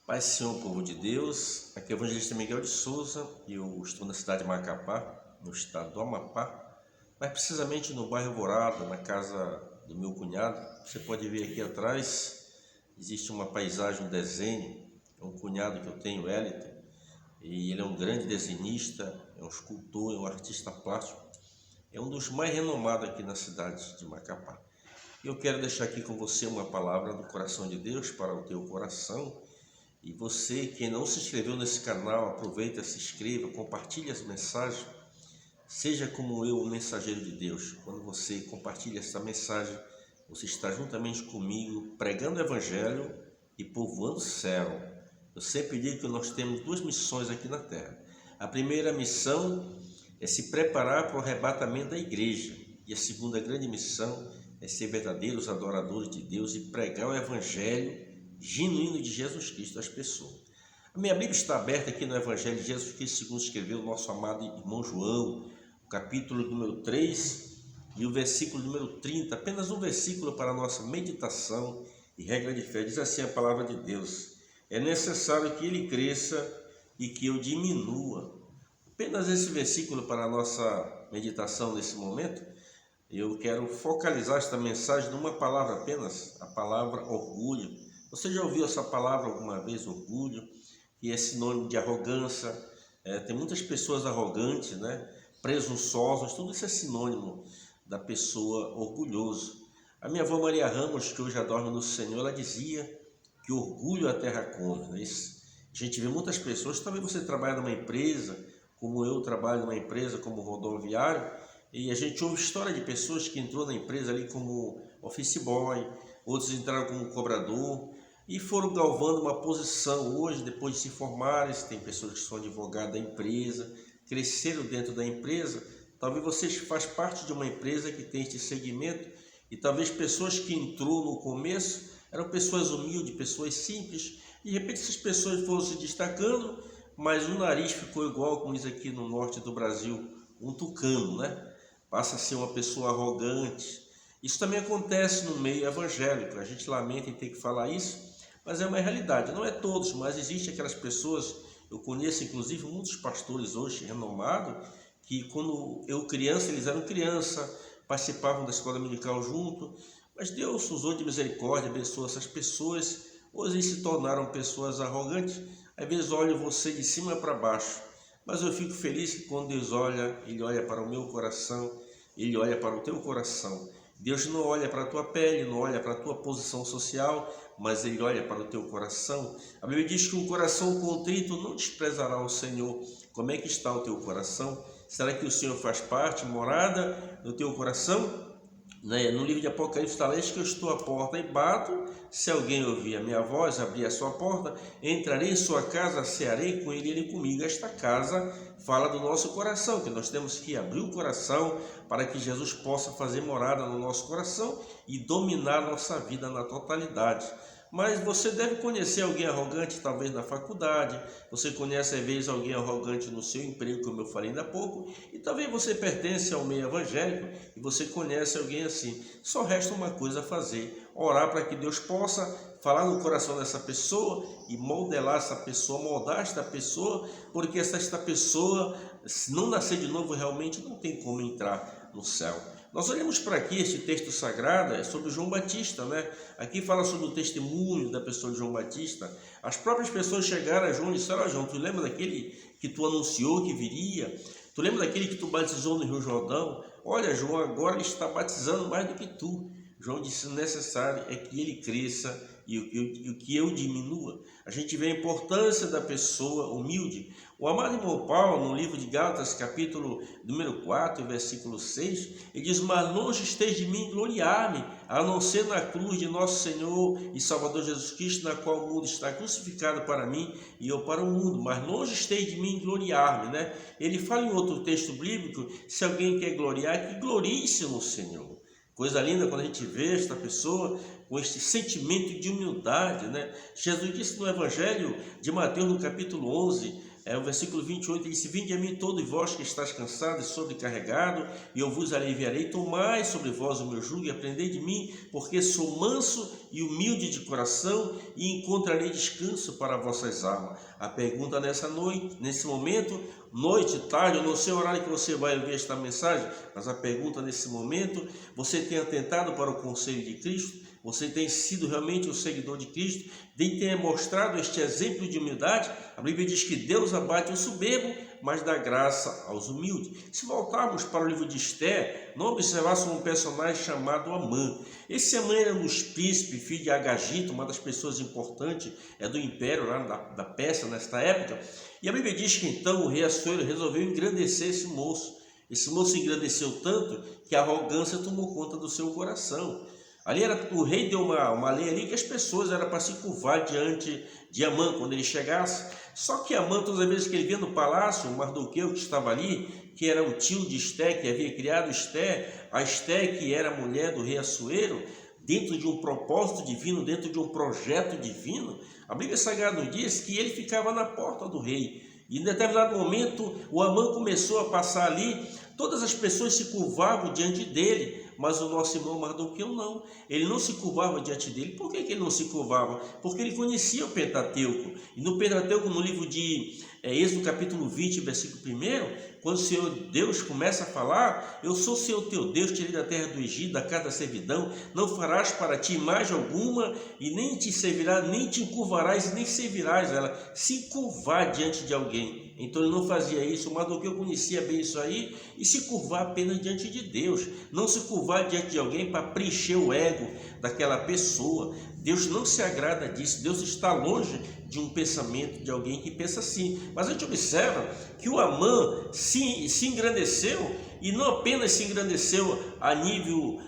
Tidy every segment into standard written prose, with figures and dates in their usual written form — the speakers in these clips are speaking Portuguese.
Paz, Senhor, povo de Deus. Aqui é o evangelista Miguel de Souza e eu estou na cidade de Macapá, no estado do Amapá, mas precisamente no bairro Alvorada, na casa do meu cunhado. Você pode ver aqui atrás, existe uma paisagem, um desenho. É um cunhado que eu tenho, Wellington, e ele é um grande desenhista, é um escultor, é um artista plástico. É um dos mais renomados aqui na cidade de Macapá. Eu quero deixar aqui com você uma palavra do coração de Deus para o teu coração. E você, quem não se inscreveu nesse canal, aproveita, se inscreva, compartilhe as mensagens. Seja como eu, o mensageiro de Deus. Quando você compartilha essa mensagem, você está juntamente comigo pregando o Evangelho e povoando o céu. Eu sempre digo que nós temos duas missões aqui na Terra. A primeira missão é se preparar para o arrebatamento da igreja. E a segunda grande missão é ser verdadeiros adoradores de Deus e pregar o Evangelho genuíno de Jesus Cristo às pessoas. A minha Bíblia está aberta aqui no Evangelho de Jesus Cristo, segundo escreveu o nosso amado irmão João, o capítulo número 3 e o versículo número 30, apenas um versículo para a nossa meditação e regra de fé. Diz assim a palavra de Deus: é necessário que ele cresça e que eu diminua. Apenas esse versículo para a nossa meditação nesse momento. Eu quero focalizar esta mensagem numa palavra apenas, a palavra orgulho. Você já ouviu essa palavra alguma vez, orgulho? Que é sinônimo de arrogância. Tem muitas pessoas arrogantes, né? Presunçosas, tudo isso é sinônimo da pessoa orgulhosa. A minha avó Maria Ramos, que hoje já dorme no Senhor, ela dizia que orgulho a terra come. Né? A gente vê muitas pessoas, talvez você trabalhe numa empresa, como eu trabalho numa empresa como rodoviário, e a gente ouve história de pessoas que entrou na empresa ali como office boy, outros entraram como cobrador e foram galvando uma posição. Hoje, depois de se formarem, tem pessoas que são advogados da empresa, cresceram dentro da empresa. Talvez você faz parte de uma empresa que tem este segmento e talvez pessoas que entrou no começo eram pessoas humildes, pessoas simples. De repente essas pessoas foram se destacando, mas o nariz ficou igual, como diz aqui no norte do Brasil, um tucano, né? Passa a ser uma pessoa arrogante. Isso também acontece no meio evangélico. A gente lamenta em ter que falar isso, mas é uma realidade. Não é todos, mas existem aquelas pessoas. Eu conheço inclusive muitos pastores hoje renomados, que quando eu criança, eles eram criança, participavam da escola dominical junto, mas Deus usou de misericórdia, abençoou essas pessoas. Hoje eles se tornaram pessoas arrogantes. Às vezes olham você de cima para baixo. Mas eu fico feliz que quando Deus olha, Ele olha para o meu coração, Ele olha para o teu coração. Deus não olha para a tua pele, não olha para a tua posição social, mas Ele olha para o teu coração. A Bíblia diz que um coração contrito não desprezará o Senhor. Como é que está o teu coração? Será que o Senhor faz parte, morada no teu coração? No livro de Apocalipse está lá: eis que eu estou à porta e bato. Se alguém ouvir a minha voz, abrir a sua porta, entrarei em sua casa, cearei com ele e ele comigo. Esta casa fala do nosso coração, que nós temos que abrir o coração para que Jesus possa fazer morada no nosso coração e dominar a nossa vida na totalidade. Mas você deve conhecer alguém arrogante, talvez na faculdade, você conhece às vezes alguém arrogante no seu emprego, como eu falei ainda há pouco, e talvez você pertence ao meio evangélico e você conhece alguém assim. Só resta uma coisa a fazer: orar para que Deus possa falar no coração dessa pessoa e modelar essa pessoa, moldar esta pessoa, porque esta pessoa, se não nascer de novo, realmente não tem como entrar no céu. Nós olhamos para aqui, este texto sagrado é sobre João Batista, né? Aqui fala sobre o testemunho da pessoa de João Batista. As próprias pessoas chegaram a João e disseram: João, tu lembra daquele que tu anunciou que viria? Tu lembra daquele que tu batizou no Rio Jordão? Olha, João agora ele está batizando mais do que tu. João disse: o necessário é que ele cresça e o que eu diminua. A gente vê a importância da pessoa humilde. O amado irmão Paulo, no livro de Gálatas, capítulo número 4, versículo 6, ele diz: mas longe esteja de mim gloriar-me, a não ser na cruz de nosso Senhor e Salvador Jesus Cristo, na qual o mundo está crucificado para mim e eu para o mundo. Mas longe esteja de mim gloriar-me, né? Ele fala em outro texto bíblico: se alguém quer gloriar, que glorie-se no Senhor. Coisa linda quando a gente vê esta pessoa com este sentimento de humildade, né? Jesus disse no Evangelho de Mateus, no capítulo 11, o versículo 28, ele disse: vinde a mim todos vós que estáis cansados e sobrecarregados, e eu vos aliviarei. Tomai sobre vós o meu jugo e aprendei de mim, porque sou manso e humilde de coração, e encontrarei descanso para vossas almas. A pergunta nessa noite, nesse momento, noite, tarde, eu não sei o horário que você vai ouvir esta mensagem, mas a pergunta nesse momento: você tem atentado para o conselho de Cristo? Você tem sido realmente um seguidor de Cristo? Tem mostrado este exemplo de humildade? A Bíblia diz que Deus abate o soberbo, mas dá graça aos humildes. Se voltarmos para o livro de Esther, não observássemos um personagem chamado Amã. Esse Amã era um dos príncipes, filho de Agagito, uma das pessoas importantes do império lá da Pérsia nesta época. E a Bíblia diz que então o rei Assuero resolveu engrandecer esse moço. Esse moço engrandeceu tanto que a arrogância tomou conta do seu coração. Ali o rei deu uma lei ali que as pessoas eram para se curvar diante de Amã quando ele chegasse. Só que Amã, todas as vezes que ele via no palácio, o Mardoqueu que estava ali, que era o tio de Esther, que havia criado Esther, a Esther que era a mulher do rei Assuero, dentro de um propósito divino, dentro de um projeto divino, a Bíblia Sagrada nos diz que ele ficava na porta do rei. E em determinado momento o Amã começou a passar ali, todas as pessoas se curvavam diante dele, mas o nosso irmão Mardoqueu não, ele não se curvava diante dele. Por que ele não se curvava? Porque ele conhecia o Pentateuco. E no Pentateuco, no livro de Êxodo capítulo 20, versículo 1, quando o Senhor Deus começa a falar: eu sou o Senhor teu Deus, tirei da terra do Egito, da casa da servidão, não farás para ti imagem alguma, e nem te servirás, nem te encurvarás, nem servirás ela. Se curvar diante de alguém. Então ele não fazia isso. O Mardoqueu conhecia bem isso aí, e se curvar apenas diante de Deus, não se curvar diante de alguém para preencher o ego daquela pessoa. Deus não se agrada disso. Deus está longe de um pensamento de alguém que pensa assim. Mas a gente observa que o Amã se engrandeceu, e não apenas se engrandeceu a nível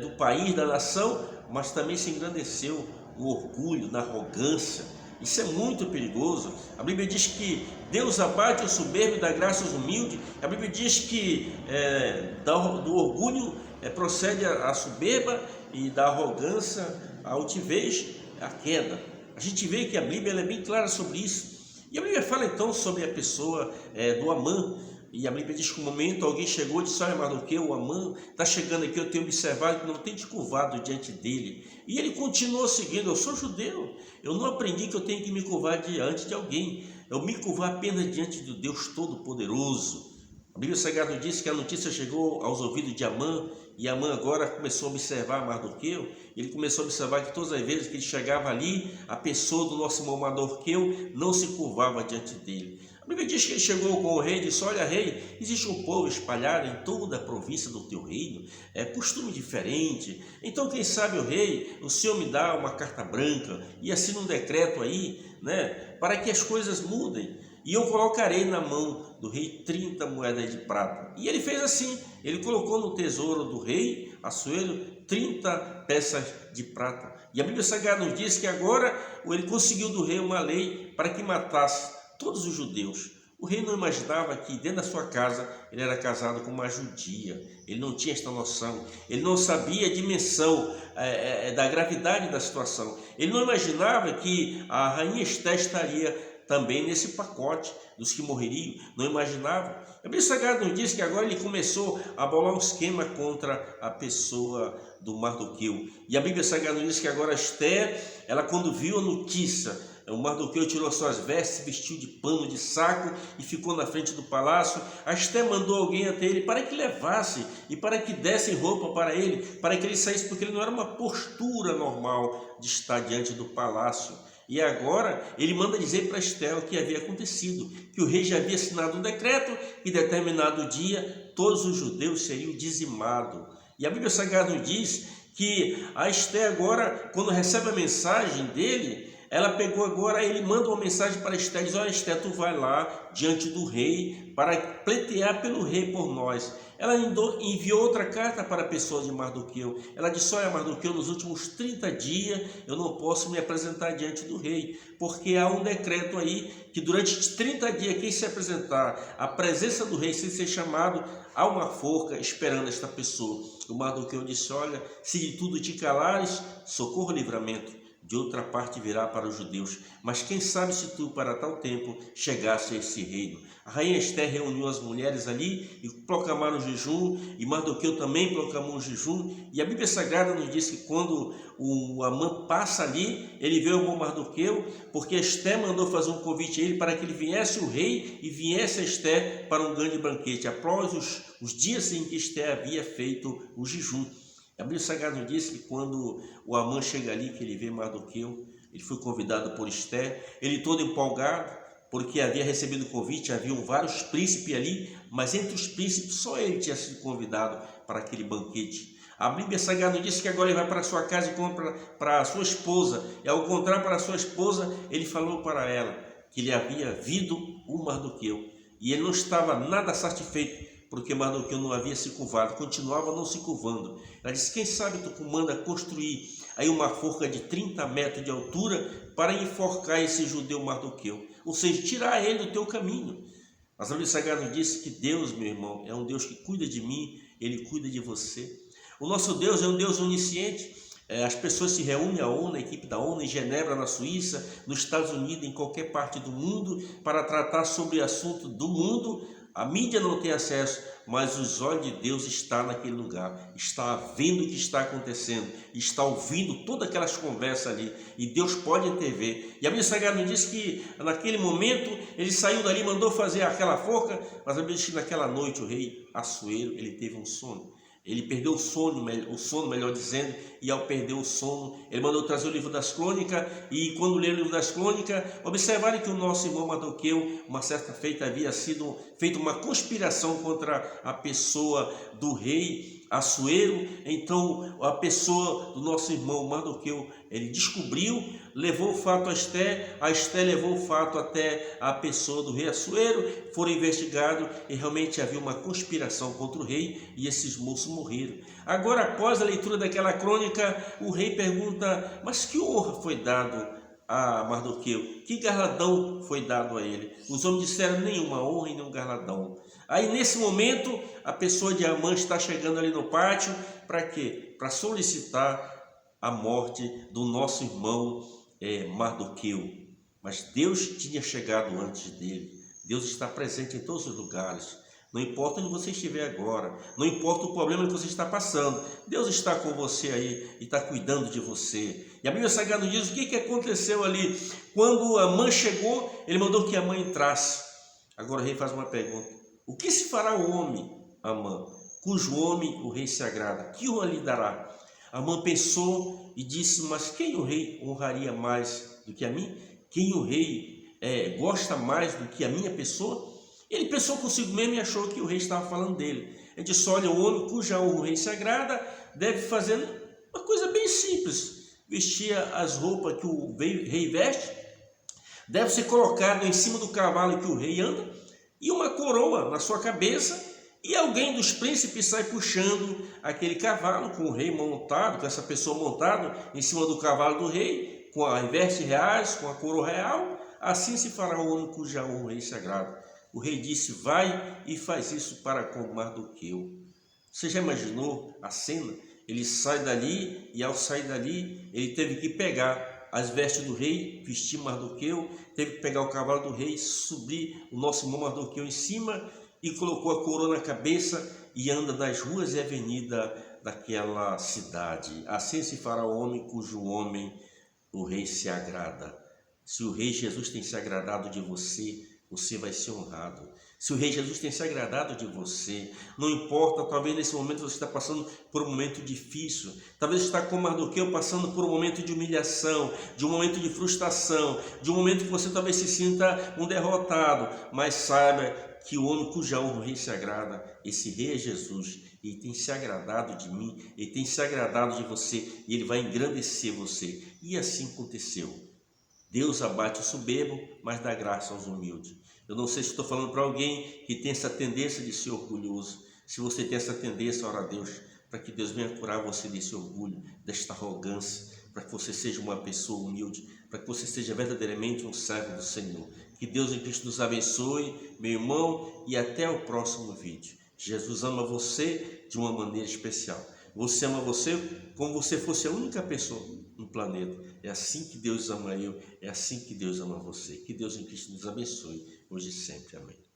do país, da nação, mas também se engrandeceu no orgulho, na arrogância. Isso é muito perigoso. A Bíblia diz que Deus abate o soberbo e dá graça aos humildes. A Bíblia diz que do orgulho procede a soberba, e da arrogância a altivez, a queda. A gente vê que a Bíblia é bem clara sobre isso. E a Bíblia fala então sobre a pessoa do Amã. E a Bíblia diz que um momento alguém chegou e disse: olha, Mardoqueu, o Amã está chegando aqui, eu tenho observado que não tem te curvado diante dele. E ele continuou seguindo: eu sou judeu, eu não aprendi que eu tenho que me curvar diante de alguém, eu me curvar apenas diante do Deus Todo-Poderoso. A Bíblia Sagrada diz que a notícia chegou aos ouvidos de Amã, e Amã agora começou a observar Mardoqueu. Ele começou a observar que todas as vezes que ele chegava ali, a pessoa do nosso irmão Mardoqueu não se curvava diante dele. A Bíblia diz que ele chegou com o rei e disse: olha, rei, existe um povo espalhado em toda a província do teu reino, costume diferente. Então, quem sabe, o rei, o senhor me dá uma carta branca e assina um decreto aí, né, para que as coisas mudem. E eu colocarei na mão do rei 30 moedas de prata. E ele fez assim, ele colocou no tesouro do rei Assuero 30 peças de prata. E a Bíblia Sagrada nos diz que agora ele conseguiu do rei uma lei para que matasse todos os judeus. O rei não imaginava que dentro da sua casa ele era casado com uma judia. Ele não tinha esta noção. Ele não sabia a dimensão da gravidade da situação. Ele não imaginava que a rainha Esther estaria também nesse pacote dos que morreriam. Não imaginava. A Bíblia Sagrada nos diz que agora ele começou a bolar um esquema contra a pessoa do Mardoqueu. E a Bíblia Sagrada nos diz que agora Esther, ela quando viu a notícia, o Mardoqueu tirou suas vestes, vestiu de pano, de saco e ficou na frente do palácio. A Esther mandou alguém até ele para que levasse e para que dessem roupa para ele, para que ele saísse, porque ele não era uma postura normal de estar diante do palácio. E agora ele manda dizer para Esther o que havia acontecido, que o rei já havia assinado um decreto que em determinado dia todos os judeus seriam dizimados. E a Bíblia Sagrada nos diz que a Esther agora, quando recebe a mensagem dele, ela pegou agora, ele manda uma mensagem para Esther, diz: olha, Esther, tu vai lá diante do rei para pleitear pelo rei por nós. ela enviou outra carta para a pessoa de Mardoqueu. Ela disse: olha, Mardoqueu, nos últimos 30 dias eu não posso me apresentar diante do rei, porque há um decreto aí que durante 30 dias quem se apresentar à presença do rei sem ser chamado, há uma forca esperando esta pessoa. O Mardoqueu disse: olha, se de tudo te calares, socorro e livramento de outra parte virá para os judeus, mas quem sabe se tu para tal tempo chegasse a esse reino. A rainha Esther reuniu as mulheres ali e proclamaram jejum, e Mardoqueu também proclamou um jejum, e a Bíblia Sagrada nos diz que quando o Amã passa ali, ele vê o bom Mardoqueu, porque Esther mandou fazer um convite a ele para que ele viesse o rei e viesse a Esther para um grande banquete, após os dias em que Esther havia feito o jejum. A Bíblia Sagrada nos diz que quando o Amã chega ali, que ele vê Mardoqueu, ele foi convidado por Esther, ele todo empolgado, porque havia recebido o convite, haviam vários príncipes ali, mas entre os príncipes só ele tinha sido convidado para aquele banquete. A Bíblia Sagrada nos diz que agora ele vai para a sua casa e compra para a sua esposa, e ao encontrar para a sua esposa, ele falou para ela que ele havia visto o Mardoqueu, e ele não estava nada satisfeito, porque Mardoqueu não havia se curvado, continuava não se curvando. Ela disse: quem sabe tu manda construir aí uma forca de 30 metros de altura para enforcar esse judeu Mardoqueu, ou seja, tirar ele do teu caminho. Mas a Bíblia Sagrada diz que Deus, meu irmão, é um Deus que cuida de mim, ele cuida de você. O nosso Deus é um Deus onisciente. As pessoas se reúnem, a ONU, a equipe da ONU em Genebra, na Suíça, nos Estados Unidos, em qualquer parte do mundo, para tratar sobre o assunto do mundo. A mídia não tem acesso, mas os olhos de Deus estão naquele lugar, está vendo o que está acontecendo, está ouvindo todas aquelas conversas ali, e Deus pode intervir. E a Bíblia Sagrada nos diz que naquele momento ele saiu dali, mandou fazer aquela forca, mas a Bíblia diz que naquela noite o rei Assuero, ele teve um sono. Ele perdeu o sono, melhor dizendo, e ao perder o sono, ele mandou trazer o livro das crônicas, e quando leu o livro das crônicas, observaram que o nosso irmão Mardoqueu, uma certa feita, havia sido feita uma conspiração contra a pessoa do rei Assuero. Então a pessoa do nosso irmão Mardoqueu, ele descobriu, levou o fato a Esther levou o fato até a pessoa do rei Assuero, foram investigados e realmente havia uma conspiração contra o rei e esses moços morreram. Agora, após a leitura daquela crônica, o rei pergunta: mas que honra foi dado a Mardoqueu? Que galardão foi dado a ele? Os homens disseram: nenhuma honra e nenhum galardão. Aí nesse momento a pessoa de Amã está chegando ali no pátio, para quê? Para solicitar a morte do nosso irmão Mardoqueu. Mas Deus tinha chegado antes dele. Deus está presente em todos os lugares. Não importa onde você estiver agora, não importa o problema que você está passando, Deus está com você aí e está cuidando de você. E a Bíblia Sagrada diz o que aconteceu ali. Quando Amã chegou, ele mandou que Amã entrasse. Agora o rei faz uma pergunta: o que se fará o homem, Amã, cujo homem o rei se agrada? Que honra lhe dará? Amã pensou e disse: mas quem o rei honraria mais do que a mim? Quem o rei gosta mais do que a minha pessoa? Ele pensou consigo mesmo e achou que o rei estava falando dele. Ele disse: olha, o homem cuja honra o rei se agrada deve fazer uma coisa bem simples: vestir as roupas que o rei veste, deve ser colocado em cima do cavalo que o rei anda, e uma coroa na sua cabeça, e alguém dos príncipes sai puxando aquele cavalo com o rei montado, com essa pessoa montada em cima do cavalo do rei, com as vestes reais, com a coroa real. Assim se fará o homem cuja honra o rei se agrada. O rei disse: vai e faz isso para com Mardoqueu. Você já imaginou a cena? Ele sai dali, e ao sair dali, ele teve que pegar as vestes do rei, vestir Mardoqueu, teve que pegar o cavalo do rei, subir o nosso irmão Mardoqueu em cima, e colocou a coroa na cabeça e anda nas ruas e avenidas daquela cidade. Assim se fará o homem cujo homem o rei se agrada. Se o rei Jesus tem se agradado de você, você vai ser honrado. Se o rei Jesus tem se agradado de você, não importa, talvez nesse momento você está passando por um momento difícil, talvez você está como Mardoqueu passando por um momento de humilhação, de um momento de frustração, de um momento que você talvez se sinta um derrotado, mas saiba que o homem cuja honra o rei se agrada, esse rei é Jesus, ele tem se agradado de mim, ele tem se agradado de você, e ele vai engrandecer você. E assim aconteceu. Deus abate o soberbo, mas dá graça aos humildes. Eu não sei se estou falando para alguém que tem essa tendência de ser orgulhoso, Se você tem essa tendência a orar a Deus, para que Deus venha curar você desse orgulho, desta arrogância, para que você seja uma pessoa humilde, para que você seja verdadeiramente um servo do Senhor. Que Deus em Cristo nos abençoe, meu irmão, e até o próximo vídeo. Jesus ama você de uma maneira especial. Você ama você como você fosse a única pessoa no planeta. É assim que Deus ama eu, é assim que Deus ama você. Que Deus em Cristo nos abençoe, hoje e sempre. Amém.